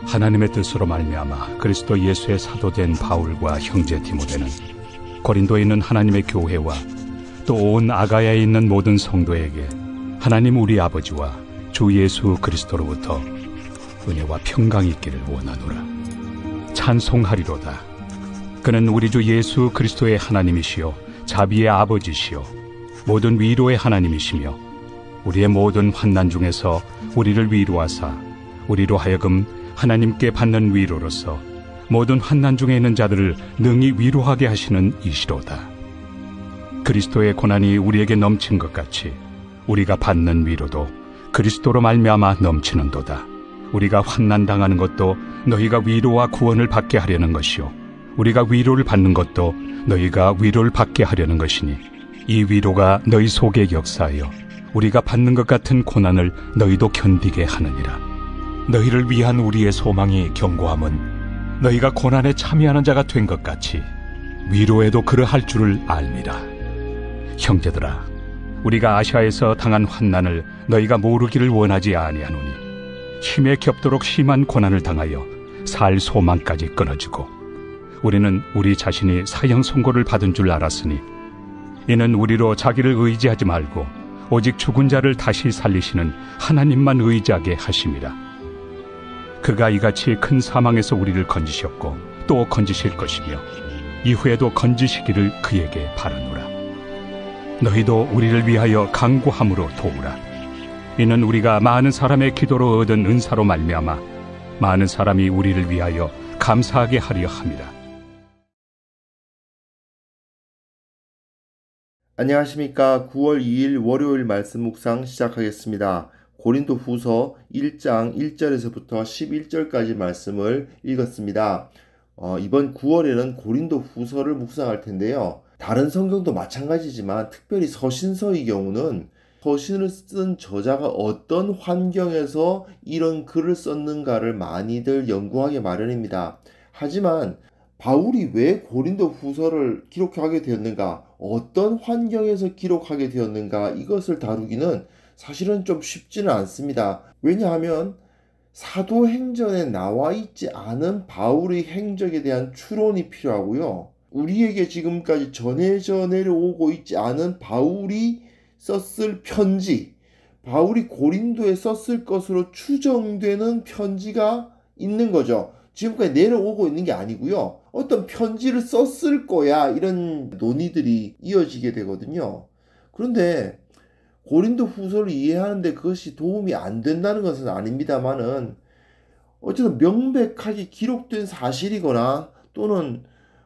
하나님의 뜻으로 말미암아 그리스도 예수의 사도된 바울과 형제 디모데는 고린도에 있는 하나님의 교회와 또 온 아가야에 있는 모든 성도에게 하나님 우리 아버지와 주 예수 그리스도로부터 은혜와 평강이 있기를 원하노라. 찬송하리로다. 그는 우리 주 예수 그리스도의 하나님이시요 자비의 아버지시요 모든 위로의 하나님이시며 우리의 모든 환난 중에서 우리를 위로하사 우리로 하여금 하나님께 받는 위로로서 모든 환난 중에 있는 자들을 능히 위로하게 하시는 이시로다. 그리스도의 고난이 우리에게 넘친 것 같이 우리가 받는 위로도 그리스도로 말미암아 넘치는도다. 우리가 환난 당하는 것도 너희가 위로와 구원을 받게 하려는 것이요 우리가 위로를 받는 것도 너희가 위로를 받게 하려는 것이니 이 위로가 너희 속에 역사하여 우리가 받는 것 같은 고난을 너희도 견디게 하느니라. 너희를 위한 우리의 소망이 견고함은 너희가 고난에 참여하는 자가 된 것 같이 위로에도 그러할 줄을 알미라. 형제들아, 우리가 아시아에서 당한 환난을 너희가 모르기를 원하지 아니하노니 힘에 겹도록 심한 고난을 당하여 살 소망까지 끊어지고 우리는 우리 자신이 사형 선고를 받은 줄 알았으니 이는 우리로 자기를 의지하지 말고 오직 죽은 자를 다시 살리시는 하나님만 의지하게 하심이라. 그가 이같이 큰 사망에서 우리를 건지셨고 또 건지실 것이며 이후에도 건지시기를 그에게 바라노라. 너희도 우리를 위하여 간구함으로 도우라. 이는 우리가 많은 사람의 기도로 얻은 은사로 말미암아 많은 사람이 우리를 위하여 감사하게 하려 함이라. 안녕하십니까. 9월 2일 월요일 말씀 묵상 시작하겠습니다. 고린도 후서 1장 1절에서부터 11절까지 말씀을 읽었습니다. 이번 9월에는 고린도 후서를 묵상할 텐데요. 다른 성경도 마찬가지지만 특별히 서신서의 경우는 서신을 쓴 저자가 어떤 환경에서 이런 글을 썼는가를 많이들 연구하기 마련입니다. 하지만 바울이 왜 고린도 후서를 기록하게 되었는가, 어떤 환경에서 기록하게 되었는가, 이것을 다루기는 사실은 좀 쉽지는 않습니다. 왜냐하면 사도행전에 나와 있지 않은 바울의 행적에 대한 추론이 필요하고요. 우리에게 지금까지 전해져 내려오고 있지 않은 바울이 썼을 편지, 바울이 고린도에 썼을 것으로 추정되는 편지가 있는 거죠. 지금까지 내려오고 있는 게 아니고요. 어떤 편지를 썼을 거야, 이런 논의들이 이어지게 되거든요. 그런데 고린도 후서를 이해하는데 그것이 도움이 안 된다는 것은 아닙니다만은 어쨌든 명백하게 기록된 사실이거나 또는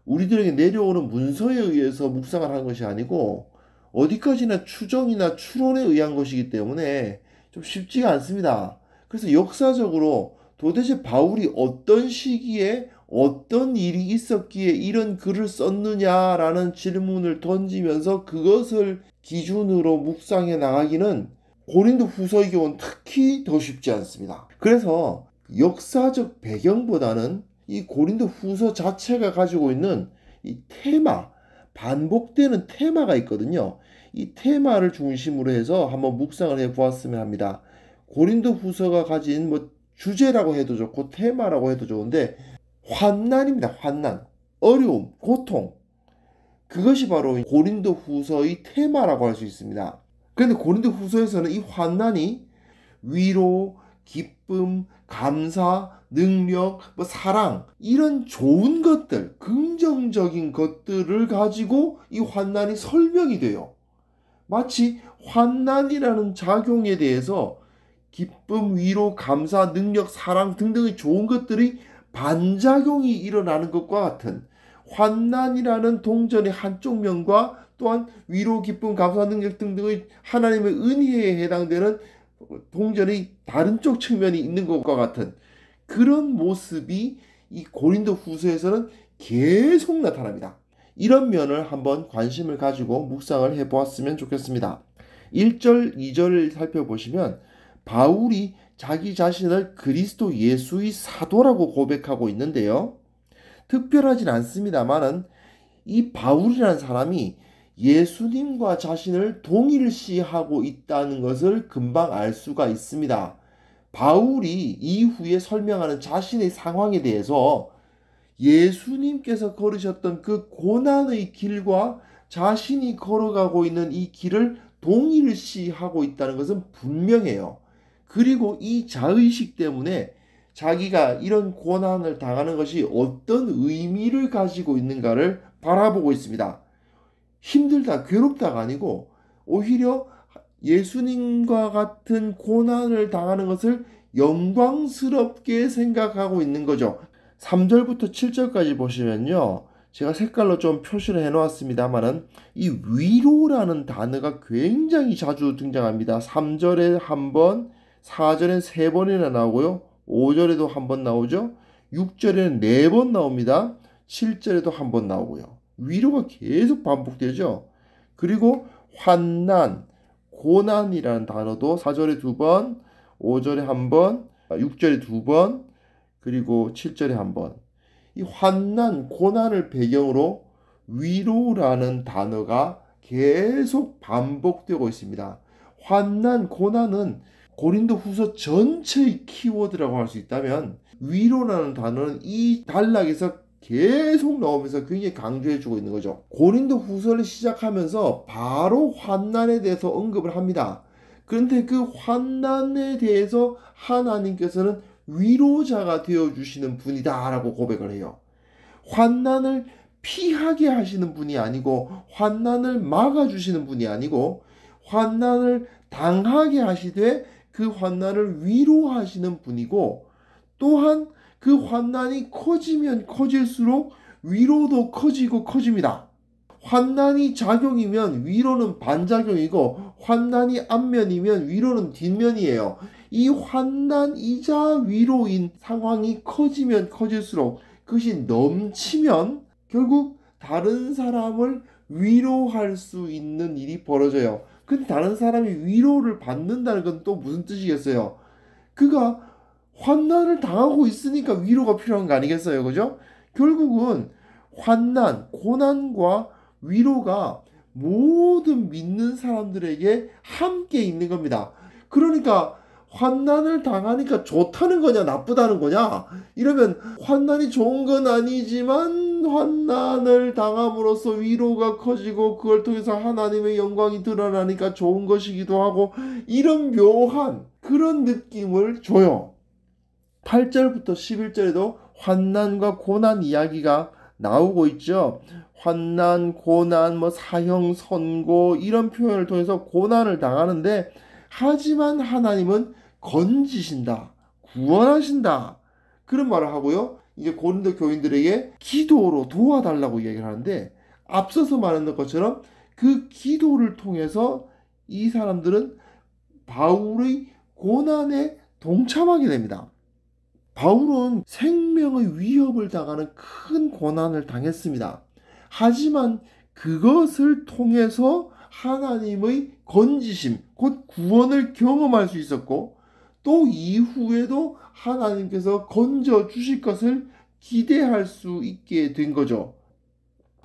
우리들에게 내려오는 문서에 의해서 묵상을 하는 것이 아니고 어디까지나 추정이나 추론에 의한 것이기 때문에 좀 쉽지가 않습니다. 그래서 역사적으로 도대체 바울이 어떤 시기에 어떤 일이 있었기에 이런 글을 썼느냐라는 질문을 던지면서 그것을 기준으로 묵상해 나가기는 고린도 후서의 경우는 특히 더 쉽지 않습니다. 그래서 역사적 배경보다는 이 고린도 후서 자체가 가지고 있는 이 테마, 반복되는 테마가 있거든요. 이 테마를 중심으로 해서 한번 묵상을 해 보았으면 합니다. 고린도 후서가 가진 주제라고 해도 좋고 테마라고 해도 좋은데 환난입니다. 환난, 어려움, 고통, 그것이 바로 고린도 후서의 테마라고 할 수 있습니다. 그런데 고린도 후서에서는 이 환난이 위로, 기쁨, 감사, 능력, 사랑, 이런 좋은 것들, 긍정적인 것들을 가지고 이 환난이 설명이 돼요. 마치 환난이라는 작용에 대해서 기쁨, 위로, 감사, 능력, 사랑 등등의 좋은 것들이 반작용이 일어나는 것과 같은, 환난이라는 동전의 한쪽 면과 또한 위로, 기쁨, 감사, 능력 등등의 하나님의 은혜에 해당되는 동전의 다른 쪽 측면이 있는 것과 같은 그런 모습이 이 고린도 후서에서는 계속 나타납니다. 이런 면을 한번 관심을 가지고 묵상을 해보았으면 좋겠습니다. 1절, 2절을 살펴보시면 바울이 자기 자신을 그리스도 예수의 사도라고 고백하고 있는데요. 특별하진 않습니다만은 이 바울이라는 사람이 예수님과 자신을 동일시하고 있다는 것을 금방 알 수가 있습니다. 바울이 이후에 설명하는 자신의 상황에 대해서 예수님께서 걸으셨던 그 고난의 길과 자신이 걸어가고 있는 이 길을 동일시하고 있다는 것은 분명해요. 그리고 이 자의식 때문에 자기가 이런 고난을 당하는 것이 어떤 의미를 가지고 있는가를 바라보고 있습니다. 힘들다, 괴롭다가 아니고 오히려 예수님과 같은 고난을 당하는 것을 영광스럽게 생각하고 있는 거죠. 3절부터 7절까지 보시면요. 제가 색깔로 좀 표시를 해놓았습니다만은 이 위로라는 단어가 굉장히 자주 등장합니다. 3절에 한 번, 4절엔 3번이나 나오고요. 5절에도 한 번 나오죠. 6절에는 4번 나옵니다. 7절에도 한 번 나오고요. 위로가 계속 반복되죠. 그리고 환난, 고난이라는 단어도 4절에 2번, 5절에 한 번, 6절에 2번, 그리고 7절에 한 번. 이 환난, 고난을 배경으로 위로라는 단어가 계속 반복되고 있습니다. 환난, 고난은 고린도 후서 전체의 키워드라고 할 수 있다면 위로라는 단어는 이 단락에서 계속 나오면서 굉장히 강조해주고 있는 거죠. 고린도 후서를 시작하면서 바로 환난에 대해서 언급을 합니다. 그런데 그 환난에 대해서 하나님께서는 위로자가 되어주시는 분이다라고 고백을 해요. 환난을 피하게 하시는 분이 아니고 환난을 막아주시는 분이 아니고 환난을 당하게 하시되 그 환난을 위로하시는 분이고 또한 그 환난이 커지면 커질수록 위로도 커지고 커집니다. 환난이 작용이면 위로는 반작용이고 환난이 앞면이면 위로는 뒷면이에요. 이 환난이자 위로인 상황이 커지면 커질수록 그것이 넘치면 결국 다른 사람을 위로할 수 있는 일이 벌어져요. 근데 다른 사람이 위로를 받는다는 건 또 무슨 뜻이겠어요? 그가 환난을 당하고 있으니까 위로가 필요한 거 아니겠어요? 그죠? 결국은 환난, 고난과 위로가 모든 믿는 사람들에게 함께 있는 겁니다. 그러니까 환난을 당하니까 좋다는 거냐 나쁘다는 거냐 이러면 환난이 좋은 건 아니지만 환난을 당함으로써 위로가 커지고 그걸 통해서 하나님의 영광이 드러나니까 좋은 것이기도 하고 이런 묘한 그런 느낌을 줘요. 8절부터 11절에도 환난과 고난 이야기가 나오고 있죠. 환난, 고난, 사형, 선고 이런 표현을 통해서 고난을 당하는데 하지만 하나님은 건지신다, 구원하신다 그런 말을 하고요. 이제 고린도 교인들에게 기도로 도와달라고 얘기를 하는데 앞서서 말했던 것처럼 그 기도를 통해서 이 사람들은 바울의 고난에 동참하게 됩니다. 바울은 생명의 위협을 당하는 큰 고난을 당했습니다. 하지만 그것을 통해서 하나님의 건지심, 곧 구원을 경험할 수 있었고 또 이후에도 하나님께서 건져 주실 것을 기대할 수 있게 된 거죠.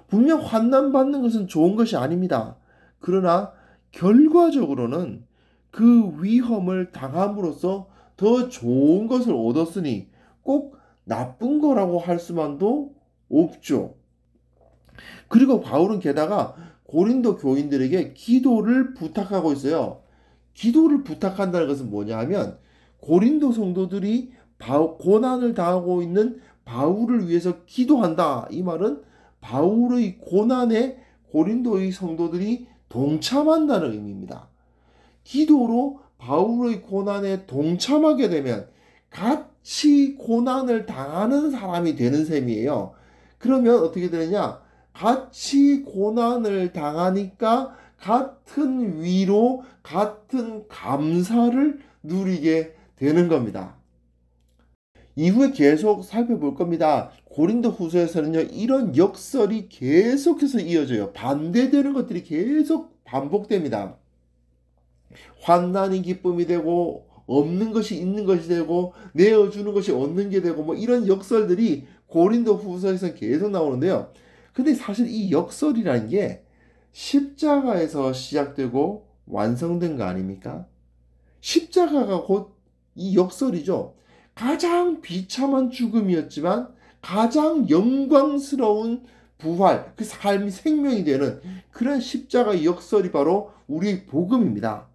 분명 환난 받는 것은 좋은 것이 아닙니다. 그러나 결과적으로는 그 위험을 당함으로써 더 좋은 것을 얻었으니 꼭 나쁜 거라고 할 수만도 없죠. 그리고 바울은 게다가 고린도 교인들에게 기도를 부탁하고 있어요. 기도를 부탁한다는 것은 뭐냐 하면 고린도 성도들이 고난을 당하고 있는 바울을 위해서 기도한다. 이 말은 바울의 고난에 고린도의 성도들이 동참한다는 의미입니다. 기도로 바울의 고난에 동참하게 되면 같이 고난을 당하는 사람이 되는 셈이에요. 그러면 어떻게 되느냐? 같이 고난을 당하니까 같은 위로, 같은 감사를 누리게 되는 겁니다. 이후에 계속 살펴볼 겁니다. 고린도 후서에서는요, 이런 역설이 계속해서 이어져요. 반대되는 것들이 계속 반복됩니다. 환난이 기쁨이 되고 없는 것이 있는 것이 되고 내어주는 것이 얻는 게 되고 이런 역설들이 고린도 후서에서 계속 나오는데요. 근데 사실 이 역설이라는 게 십자가에서 시작되고 완성된 거 아닙니까? 십자가가 곧 이 역설이죠. 가장 비참한 죽음이었지만 가장 영광스러운 부활, 그 삶이 생명이 되는 그런 십자가의 역설이 바로 우리 복음입니다.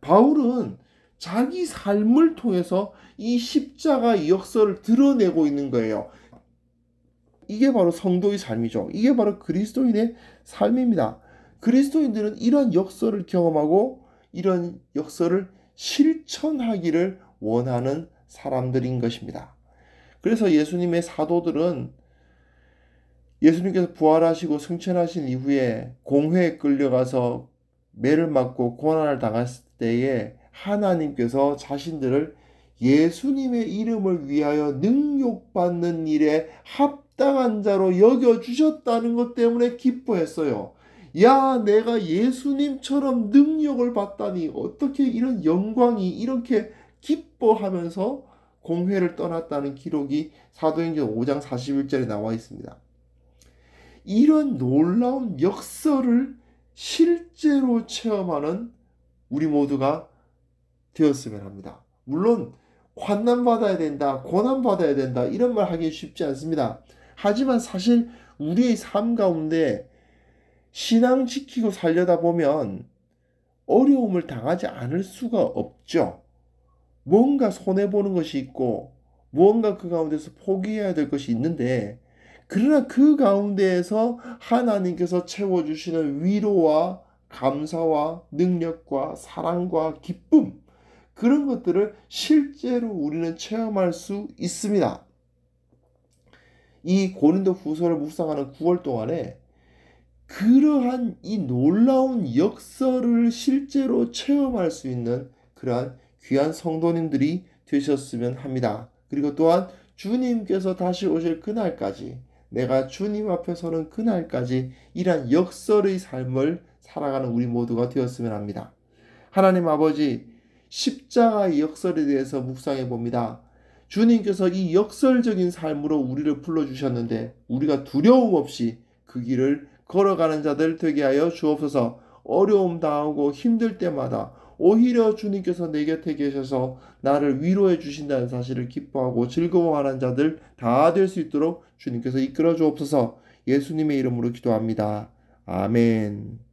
바울은 자기 삶을 통해서 이 십자가의 역설을 드러내고 있는 거예요. 이게 바로 성도의 삶이죠. 이게 바로 그리스도인의 삶입니다. 그리스도인들은 이런 역설을 경험하고 이런 역설을 실천하기를 원하는 사람들인 것입니다. 그래서 예수님의 사도들은 예수님께서 부활하시고 승천하신 이후에 공회에 끌려가서 매를 맞고 고난을 당했을 때에 하나님께서 자신들을 예수님의 이름을 위하여 능욕받는 일에 합당한 자로 여겨주셨다는 것 때문에 기뻐했어요. 야, 내가 예수님처럼 능력을 받다니 어떻게 이런 영광이 이렇게 기뻐하면서 공회를 떠났다는 기록이 사도행전 5장 41절에 나와 있습니다. 이런 놀라운 역설을 실제로 체험하는 우리 모두가 되었으면 합니다. 물론 환난받아야 된다, 고난받아야 된다 이런 말 하기 쉽지 않습니다. 하지만 사실 우리의 삶 가운데 신앙 지키고 살려다 보면 어려움을 당하지 않을 수가 없죠. 뭔가 손해보는 것이 있고 무언가 그 가운데서 포기해야 될 것이 있는데, 그러나 그 가운데에서 하나님께서 채워주시는 위로와 감사와 능력과 사랑과 기쁨, 그런 것들을 실제로 우리는 체험할 수 있습니다. 이 고린도 후서를 묵상하는 9월 동안에 그러한 이 놀라운 역설을 실제로 체험할 수 있는 그러한 귀한 성도님들이 되셨으면 합니다. 그리고 또한 주님께서 다시 오실 그날까지, 내가 주님 앞에 서는 그날까지 이러한 역설의 삶을 살아가는 우리 모두가 되었으면 합니다. 하나님 아버지, 십자가의 역설에 대해서 묵상해 봅니다. 주님께서 이 역설적인 삶으로 우리를 불러주셨는데 우리가 두려움 없이 그 길을 걸어가는 자들 되게 하여 주옵소서. 어려움 당하고 힘들 때마다 오히려 주님께서 내 곁에 계셔서 나를 위로해 주신다는 사실을 기뻐하고 즐거워하는 자들 다 될 수 있도록 주님께서 이끌어 주옵소서. 예수님의 이름으로 기도합니다. 아멘.